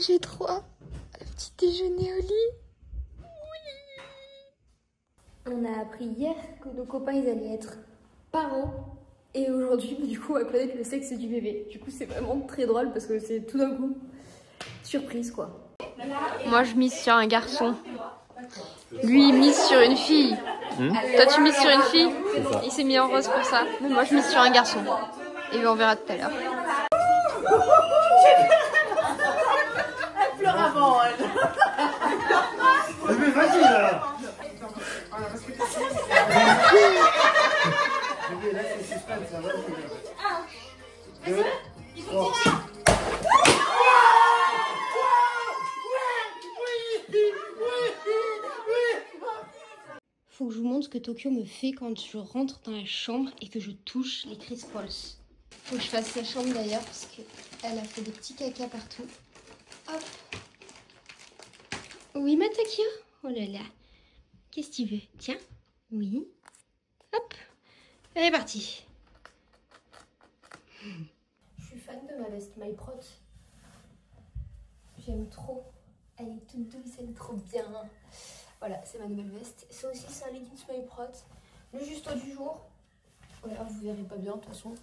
J'ai trop hâte. Le petit déjeuner au lit. Oui. On a appris hier que nos copains ils allaient être parents. Et aujourd'hui, du coup, on va connaître le sexe du bébé. Du coup, c'est vraiment très drôle parce que c'est tout d'un coup surprise quoi. Moi, je mise sur un garçon. Lui, il mise sur une fille. Toi, tu mises sur une fille. Il s'est mis en rose pour ça. Mais moi, je mise sur un garçon. Et on verra tout à l'heure. Elle pleure avant, elle. Mais vas-y là. Là, c'est suspense, ça va. 1, 2, 3. Faut que je vous montre ce que Tokyo me fait quand je rentre dans la chambre et que je touche les Chris Pauls. Faut que je fasse sa chambre d'ailleurs parce qu'elle a fait des petits caca partout. Hop. Oui, ma Tokyo. Oh là là. Qu'est-ce que tu veux? Tiens. Oui. Hop. Elle est partie. Je suis fan de ma veste MyProt. J'aime trop. Elle est toute douce, elle est trop bien. Voilà, c'est ma nouvelle veste. C'est aussi un leggings MyProt. Le juste du jour. Voilà, vous verrez pas bien de toute façon.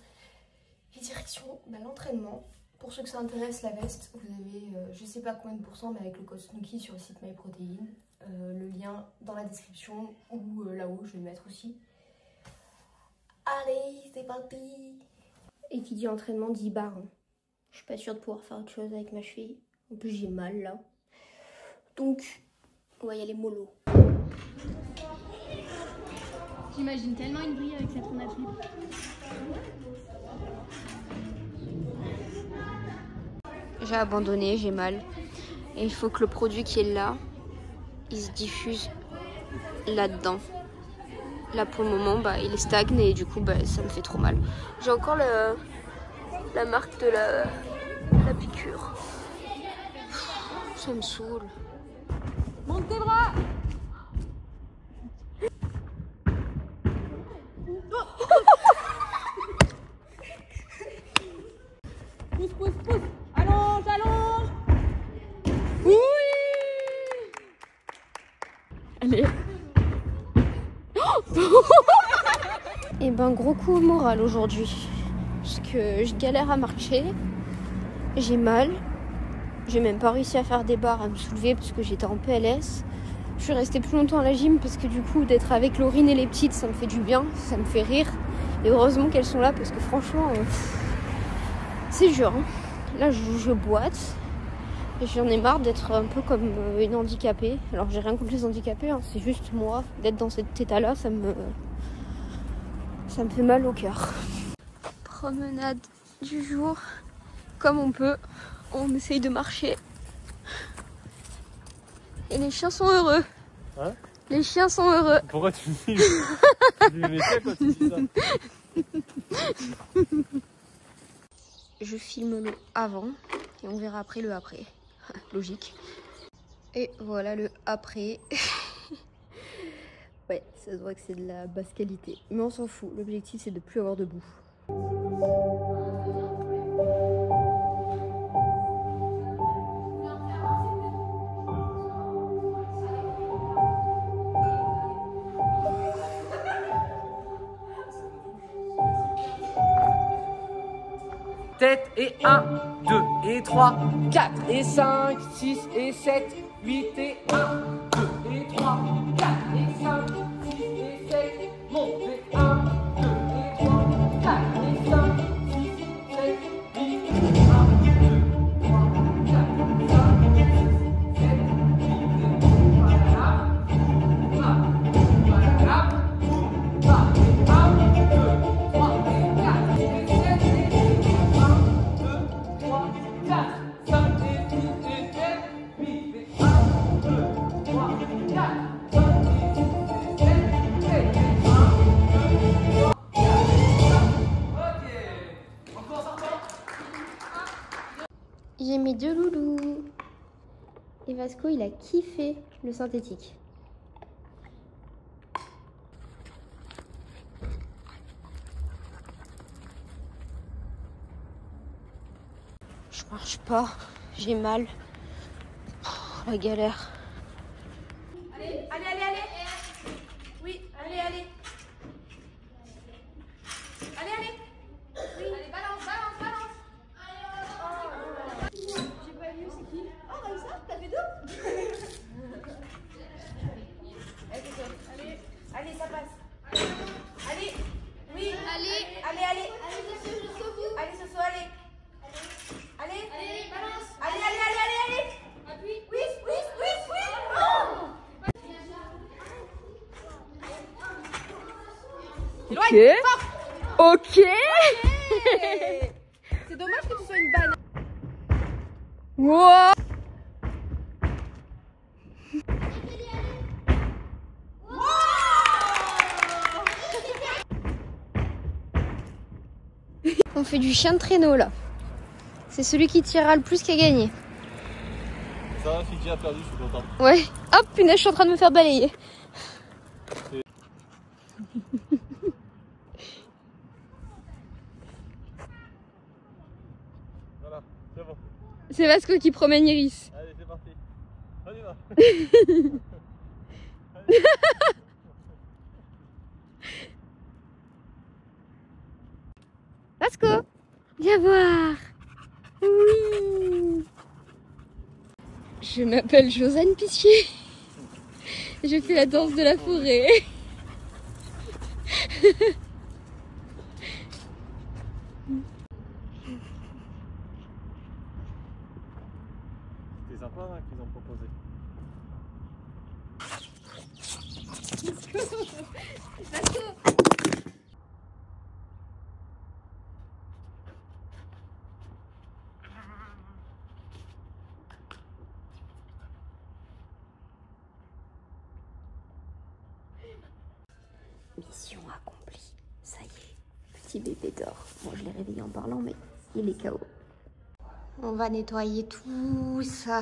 Et direction l'entraînement. Pour ceux que ça intéresse la veste, vous avez je sais pas combien de pourcents, mais avec le code Snooki sur le site MyProtein. Le lien dans la description ou là-haut, je vais le mettre aussi. Allez, c'est parti. Et qui dit entraînement dit barre. Je suis pas sûre de pouvoir faire autre chose avec ma cheville. En plus, j'ai mal là. Donc, on va y aller mollo. J'imagine tellement une grille avec cette ronde flip. J'ai abandonné, j'ai mal. Et il faut que le produit qui est là, il se diffuse là-dedans. Là pour le moment, bah, il stagne et du coup, bah, ça me fait trop mal. J'ai encore la marque de la piqûre. Ça me saoule. Monte tes bras. Pousse, pousse, pousse. Allonge, allonge. Oui. Allez. Et ben gros coup au moral aujourd'hui. Parce que je galère à marcher. J'ai mal. J'ai même pas réussi à faire des barres, à me soulever parce que j'étais en PLS. Je suis restée plus longtemps à la gym parce que du coup d'être avec Laurine et les petites ça me fait du bien, ça me fait rire. Et heureusement qu'elles sont là parce que franchement c'est dur. Hein. Là je boite et j'en ai marre d'être un peu comme une handicapée. Alors j'ai rien contre les handicapés, hein. C'est juste moi, d'être dans cet état là, ça me fait mal au cœur. Promenade du jour, comme on peut. On essaye de marcher. Et les chiens sont heureux. Hein? Les chiens sont heureux. Pourquoi tu me dis mais ça quand tu dis ça? Je filme le avant et on verra après le après. Logique. Et voilà le après. Ouais, ça se voit que c'est de la basse qualité. Mais on s'en fout. L'objectif c'est de plus avoir de boue. Tête et 1, 2 et 3, 4 et 5, 6 et 7, 8 et 1, 2 et 3, 4 et 5, 6 et 7, montez 1, 2 et 3, 4 et 5, 6, 7, 8 et 1, 2, 3, 4, 5, 6, 7, 8 et 2, voilà, voilà, voilà, et 1, 2, 3 et 4 et 7 et 8. 4, 5 et 6 et 7, 8 et 1, 2, 3, 4, 5 et 6 et 7, 8 et 1, 2, 3, 4, 5. Ok. Encore sortant. J'ai mis deux loulous. Et Vasco il a kiffé le synthétique. Je marche pas, j'ai mal. la galère. Allez, allez, allez, allez. Oui, allez, allez. Allez, allez. Oui, allez, balance, balance, balance. J'ai pas vu, c'est qui? Oh, Raïssa, t'as fait deux? Allez, allez, ça passe. Allez, oui. Allez, allez, allez. Allez, jusqu'au bout. Allez, Soso, allez. Allez, allez, balance. Allez, allez, allez, allez, allez. Appuie. Oui, oui, oui, oui. Oh. Ok. Ok. C'est dommage que tu sois une banane. Wow. On fait du chien de traîneau là. C'est celui qui tirera le plus qui a gagné. Ça va, Fidji a perdu, je suis content. Ouais. Hop, punaise, je suis en train de me faire balayer. Voilà, c'est bon. C'est Vasco qui promène Iris. Allez, c'est parti. On y va. Vasco, viens voir. Oui. Je m'appelle Josiane Pissier. Je fais la danse de la forêt. C'était sympa hein, qu'ils ont proposé. Mission accomplie. Ça y est, petit bébé dort. Bon, je l'ai réveillé en parlant, mais il est KO. On va nettoyer tout ça.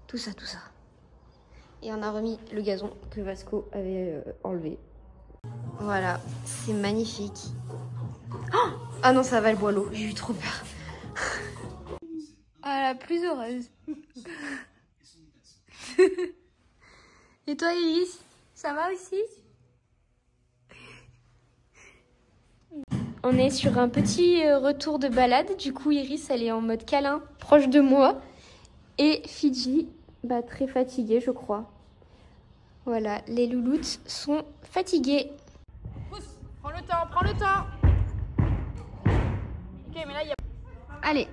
Tout ça, tout ça. Et on a remis le gazon que Vasco avait enlevé. Voilà, c'est magnifique. Oh, ah non, ça va le boileau. J'ai eu trop peur. Ah, la plus heureuse. Et toi, Iris, ça va aussi? On est sur un petit retour de balade. Du coup, Iris, elle est en mode câlin, proche de moi. Et Fidji, bah, très fatiguée, je crois. Voilà, les louloutes sont fatiguées. Pousse, prends le temps, prends le temps. Ok, mais là, il y a... Allez.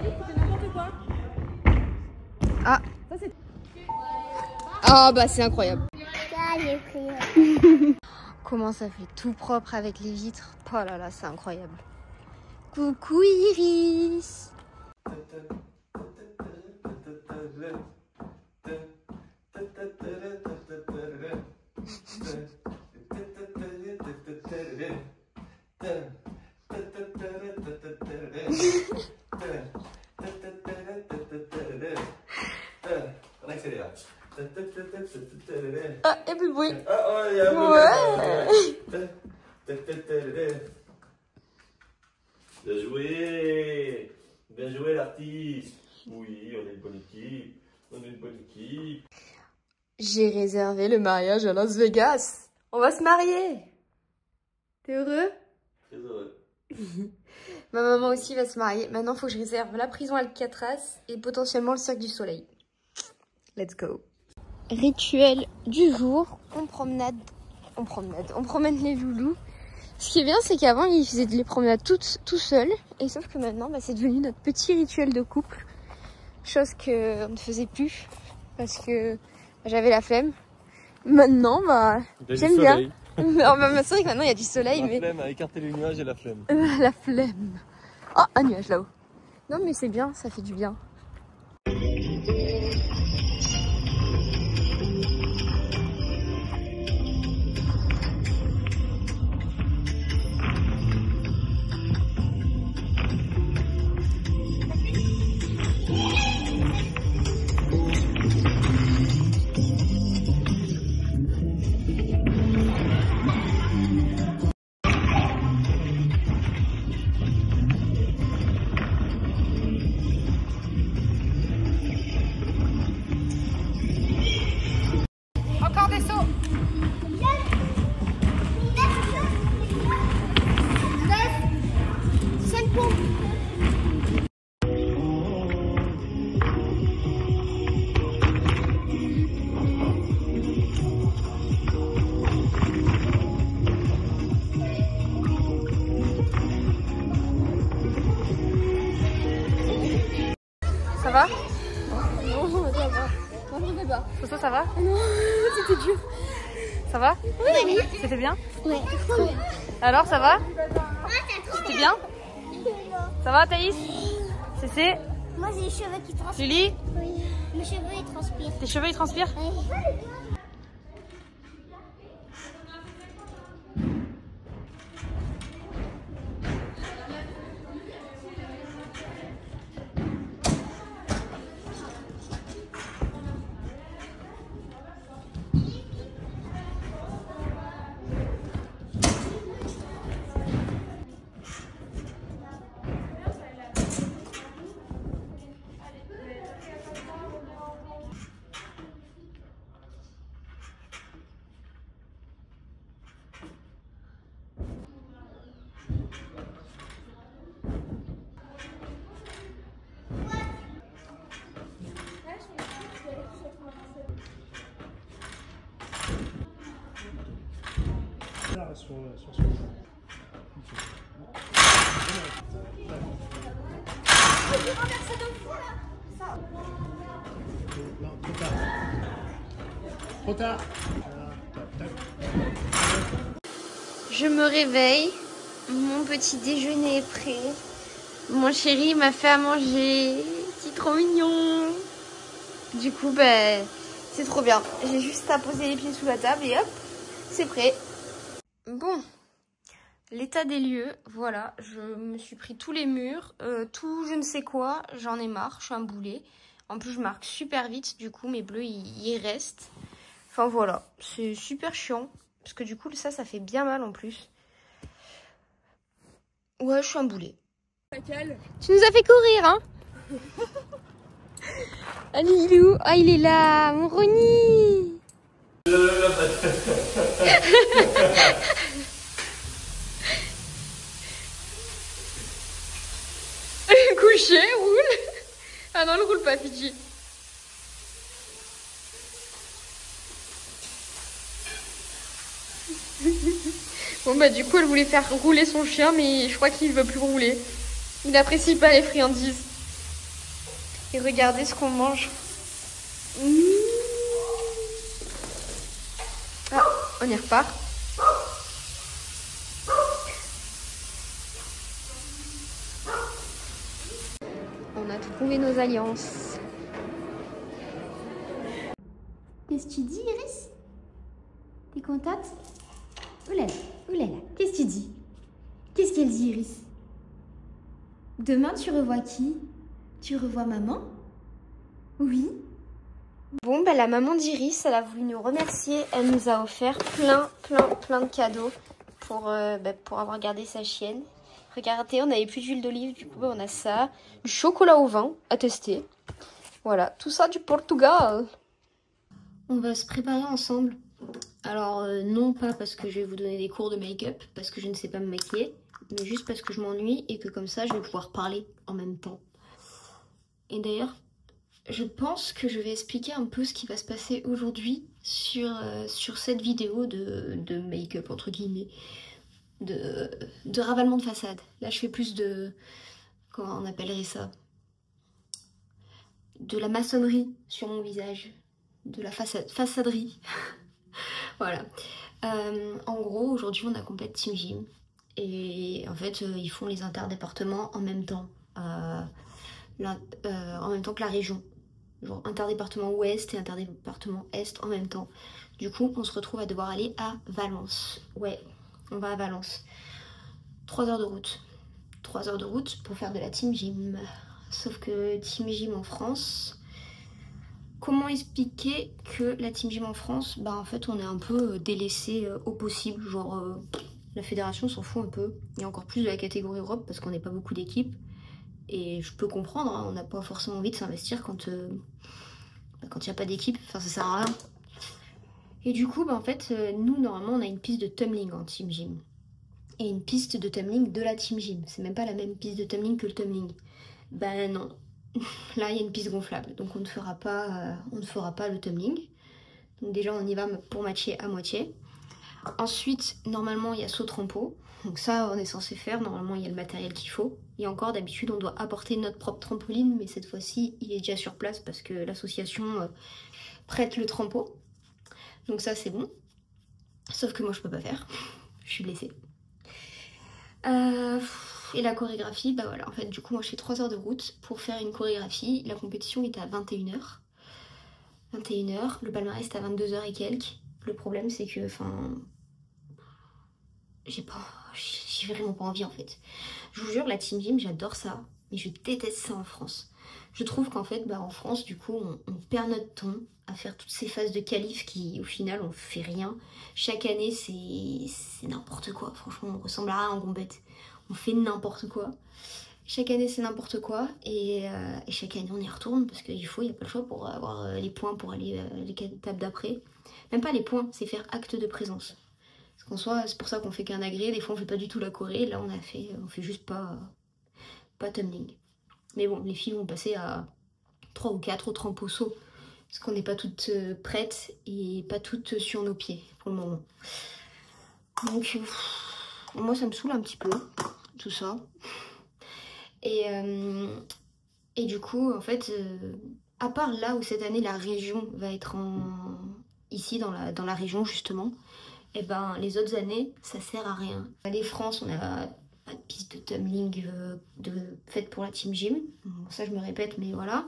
C'est n'importe quoi. Ah. Ça, c'est... Ah, bah, c'est incroyable. Comment ça fait tout propre avec les vitres. Oh là là, c'est incroyable. Coucou Iris. On accélère. Ah, et plus de bruit. Ah, il y a un peu. Bien joué. Bien joué l'artiste. Oui, on est une bonne équipe. On est une bonne équipe. J'ai réservé le mariage à Las Vegas. On va se marier. T'es heureux? Très heureux. Ma maman aussi va se marier. Maintenant, il faut que je réserve la prison Alcatraz et potentiellement le Cirque du Soleil. Let's go. Rituel du jour. On promène les loulous. Ce qui est bien, c'est qu'avant, ils faisaient les promenades tout seuls. Et sauf que maintenant, bah, c'est devenu notre petit rituel de couple. Chose qu'on ne faisait plus. Parce que j'avais la flemme. Maintenant, bah, j'aime bien. Alors, bah, c'est vrai que maintenant, il y a du soleil. La mais flemme à écarter les nuages et la flemme. la flemme. Oh, un nuage là-haut. Non, mais c'est bien, ça fait du bien. va? Non, ça va. Non, je ne fais pas. Soso, ça va? Non, c'était dur. Ça va? Oui. C'était bien? Ouais. Alors, ça va? C'était bien? Ça va, Thaïs? Cécé? Moi j'ai les cheveux qui transpirent. Lily? Oui. Mes cheveux ils transpirent. Tes cheveux, ils transpirent? Oui. Trop tard. Je me réveille, mon petit déjeuner est prêt. Mon chéri m'a fait à manger, c'est trop mignon. Du coup, ben, c'est trop bien. J'ai juste à poser les pieds sous la table et hop, c'est prêt. Bon, l'état des lieux, voilà, je me suis pris tous les murs, tout je ne sais quoi, j'en ai marre, je suis un boulet. En plus, je marque super vite, du coup, mes bleus, ils restent. Enfin, voilà, c'est super chiant. Parce que du coup, ça fait bien mal en plus. Ouais, je suis un boulet. Tu nous as fait courir, hein? Allez, il est où? Ah, il est là, mon Ronnie. Couché, roule. Ah non, elle roule pas, Fidji. Bon bah du coup elle voulait faire rouler son chien mais je crois qu'il veut plus rouler. Il apprécie pas les friandises. Et regardez ce qu'on mange. Ah, on y repart. On a trouvé nos alliances. Qu'est-ce que tu dis, Iris? T'es contente? Oulala, oulala, qu'est-ce que tu dis? Qu'est-ce qu'elle dit, Iris? Demain, tu revois qui? Tu revois maman? Oui. Bon, bah, la maman d'Iris, elle a voulu nous remercier. Elle nous a offert plein de cadeaux pour avoir gardé sa chienne. Regardez, on n'avait plus d'huile d'olive, du coup, on a ça. Du chocolat au vin à tester. Voilà, tout ça du Portugal. On va se préparer ensemble. Alors, non pas parce que je vais vous donner des cours de make-up, parce que je ne sais pas me maquiller, mais juste parce que je m'ennuie et que comme ça, je vais pouvoir parler en même temps. Et d'ailleurs, je pense que je vais expliquer un peu ce qui va se passer aujourd'hui sur cette vidéo de make-up, entre guillemets, de ravalement de façade. Là, je fais plus de... comment on appellerait ça? De la maçonnerie sur mon visage. De la façaderie. Voilà. En gros, aujourd'hui, on a complète Team Gym. Et en fait, ils font les interdépartements en même temps. En même temps que la région. Genre interdépartement ouest et interdépartement est en même temps. Du coup, on se retrouve à devoir aller à Valence. Ouais, on va à Valence. 3 heures de route. 3 heures de route pour faire de la Team Gym. Sauf que Team Gym en France... Comment expliquer que la Team Gym en France, bah en fait on est un peu délaissé au possible, genre la fédération s'en fout un peu, et encore plus de la catégorie Europe parce qu'on n'est pas beaucoup d'équipes, et je peux comprendre, hein, on n'a pas forcément envie de s'investir quand il n'y a pas d'équipe, enfin ça sert à rien. Et du coup, bah en fait, nous normalement on a une piste de tumbling en Team Gym, et une piste de tumbling de la Team Gym, c'est même pas la même piste de tumbling que le tumbling. Ben non. Là, il y a une piste gonflable, donc on ne fera pas le tumbling. Donc déjà, on y va pour matcher à moitié. Ensuite, normalement, il y a saut trampo. Donc ça, on est censé faire. Normalement, il y a le matériel qu'il faut. Et encore, d'habitude, on doit apporter notre propre trampoline. Mais cette fois-ci, il est déjà sur place parce que l'association prête le trampo. Donc ça, c'est bon. Sauf que moi, je peux pas faire. Je suis blessée. Et la chorégraphie, bah voilà. En fait, du coup, moi, je fais 3 heures de route pour faire une chorégraphie. La compétition est à 21h. 21h. Le palmarès est à 22h et quelques. Le problème, c'est que, enfin... j'ai vraiment pas envie en fait. Je vous jure, la team gym, j'adore ça, mais je déteste ça en France. Je trouve qu'en fait, bah en France, du coup, on perd notre temps à faire toutes ces phases de qualif qui, au final, on fait rien. Chaque année, c'est n'importe quoi. Franchement, on ressemble à rien en compète. On fait n'importe quoi. Chaque année, c'est n'importe quoi. Et chaque année, on y retourne parce qu'il faut, il n'y a pas le choix pour avoir les points pour aller les étapes d'après. Même pas les points, c'est faire acte de présence. En soi, c'est pour ça qu'on fait qu'un agré. Des fois, on fait pas du tout la choré. Là, on fait juste pas tumbling. Mais bon, les filles vont passer à 3 ou 4 au trampo saut. Parce qu'on n'est pas toutes prêtes et pas toutes sur nos pieds pour le moment. Donc, moi, ça me saoule un petit peu, tout ça. Et du coup, en fait, à part là où cette année, la région va être ici, dans la région, justement, et ben les autres années ça sert à rien. Les France, on a pas de piste de tumbling faite pour la team gym. Bon, ça je me répète, mais voilà.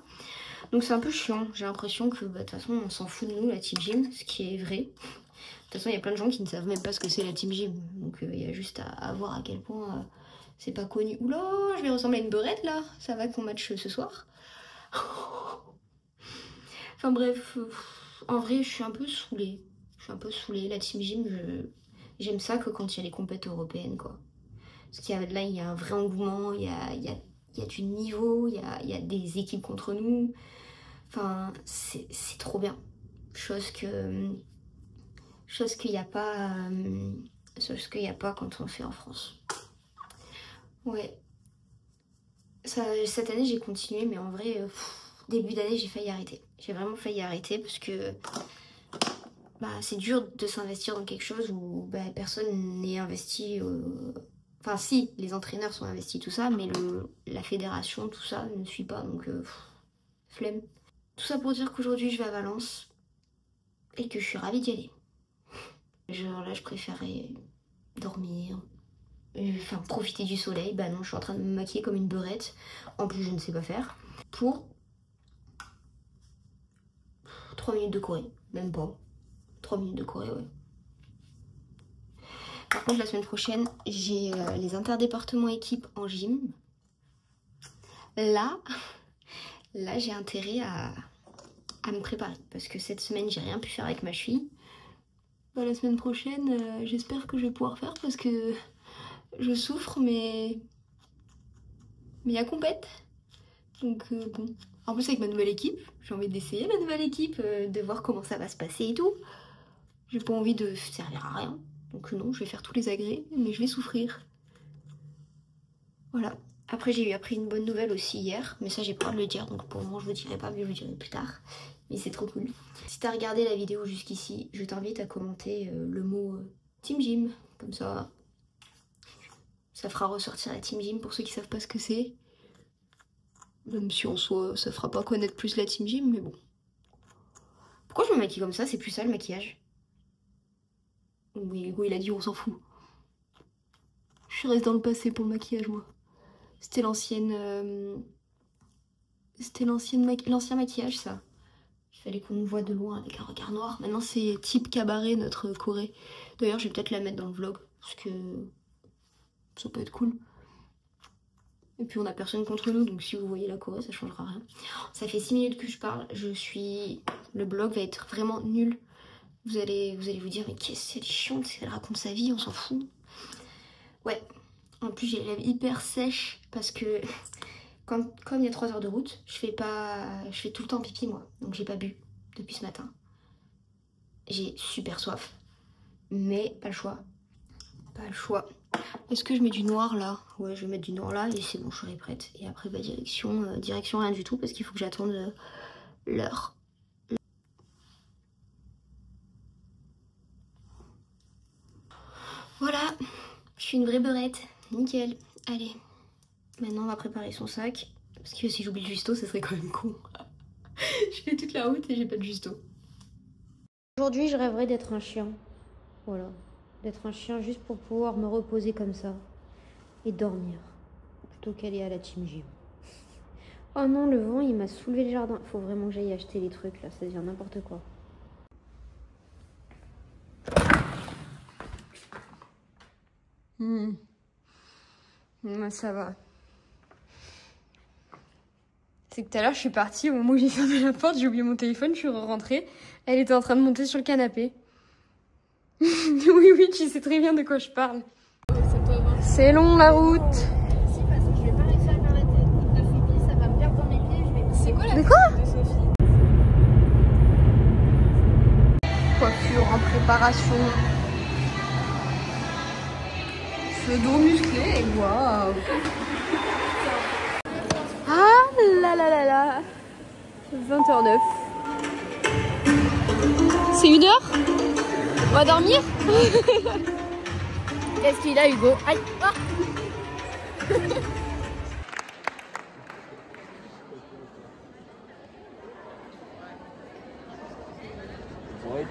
Donc c'est un peu chiant. J'ai l'impression que de toute façon on s'en fout de nous, la team gym, ce qui est vrai. De toute façon il y a plein de gens qui ne savent même pas ce que c'est la team gym. Donc il y a juste à voir à quel point c'est pas connu. Oula, je vais ressembler à une beurette là. Ça va qu'on match ce soir. Enfin bref, en vrai je suis un peu saoulée. Je suis un peu saoulée. La team gym, j'aime ça que quand il y a les compétitions européennes, quoi. Parce qu'il y a, là, il y a un vrai engouement, il y a du niveau, il y a des équipes contre nous. Enfin, c'est trop bien. Chose qu'il n'y a pas... chose qu'il n'y a pas quand on le fait en France. Ouais. Cette année, j'ai continué, mais en vrai, début d'année, j'ai failli arrêter. J'ai vraiment failli arrêter parce que... Bah, c'est dur de s'investir dans quelque chose où bah, personne n'est investi. Enfin si, les entraîneurs sont investis, tout ça, mais la fédération, tout ça, ne suit pas, donc flemme. Tout ça pour dire qu'aujourd'hui je vais à Valence et que je suis ravie d'y aller. Genre là, je préférais dormir, enfin profiter du soleil. Bah non, je suis en train de me maquiller comme une beurette. En plus, je ne sais pas faire. Pour 3 minutes de Corée, même pas. 3 minutes de Corée, ouais. Par contre, la semaine prochaine, j'ai les interdépartements équipes en gym. Là j'ai intérêt à me préparer. Parce que cette semaine, j'ai rien pu faire avec ma cheville. Bah, la semaine prochaine, j'espère que je vais pouvoir faire parce que je souffre, mais il y a compète. Donc bon. En plus, avec ma nouvelle équipe, j'ai envie d'essayer la nouvelle équipe, de voir comment ça va se passer et tout. J'ai pas envie de servir à rien. Donc non, je vais faire tous les agrès, mais je vais souffrir. Voilà. Après, j'ai appris une bonne nouvelle aussi hier, mais ça, j'ai pas le droit de le dire, donc pour le moment, je vous dirai pas, mais je vous dirai plus tard. Mais c'est trop cool. Si t'as regardé la vidéo jusqu'ici, je t'invite à commenter le mot Team Gym. Comme ça, ça fera ressortir la Team Gym pour ceux qui savent pas ce que c'est. Même si en soi, ça fera pas connaître plus la Team Gym, mais bon. Pourquoi je me maquille comme ça? C'est plus ça le maquillage. Oui, Hugo il a dit on s'en fout. Je suis restée dans le passé pour le maquillage, moi. C'était l'ancien maquillage, ça. Il fallait qu'on nous voit de loin avec un regard noir. Maintenant, c'est type cabaret, notre Corée. D'ailleurs, je vais peut-être la mettre dans le vlog, parce que ça peut être cool. Et puis, on a personne contre nous, donc si vous voyez la Corée, ça changera rien. Ça fait 6 minutes que je parle. Le vlog va être vraiment nul. Vous allez vous dire, mais qu'est-ce qu'elle est chiante, elle raconte sa vie, on s'en fout. Ouais. En plus, j'ai les lèvres hyper sèches parce que comme il y a 3 heures de route, je fais tout le temps pipi moi. Donc j'ai pas bu depuis ce matin. J'ai super soif. Mais pas le choix. Pas le choix. Est-ce que je mets du noir là? Ouais, je vais mettre du noir là et c'est bon, je serai prête. Et après, bah, direction rien du tout parce qu'il faut que j'attende l'heure. suis une vraie beurette. Nickel. Allez. Maintenant, on va préparer son sac. Parce que si j'oublie le Justo, ça serait quand même con. Je fais toute la route et j'ai pas de Justo. Aujourd'hui, je rêverais d'être un chien. Voilà. D'être un chien juste pour pouvoir me reposer comme ça. Et dormir. Plutôt qu'aller à la team gym. Oh non, le vent, il m'a soulevé le jardin. Faut vraiment que j'aille acheter les trucs là. Ça devient n'importe quoi. Ça va. C'est que tout à l'heure, je suis partie, au moment où j'ai fermé la porte, j'ai oublié mon téléphone, je suis rentrée. Elle était en train de monter sur le canapé. Oui, tu sais très bien de quoi je parle. C'est long la route. Si, parce que je vais pas réussir à faire la technique de Sophie, ça va me perdre dans mes pieds. Je vais... C'est quoi la De quoi technique de Sophie? Coiffure en préparation. Cheveux dos musclés, waouh. Ah là là là là. 20h09. C'est 1h? On va dormir? Qu'est-ce qu'il a, Hugo? Aïe! Ah. Ouais,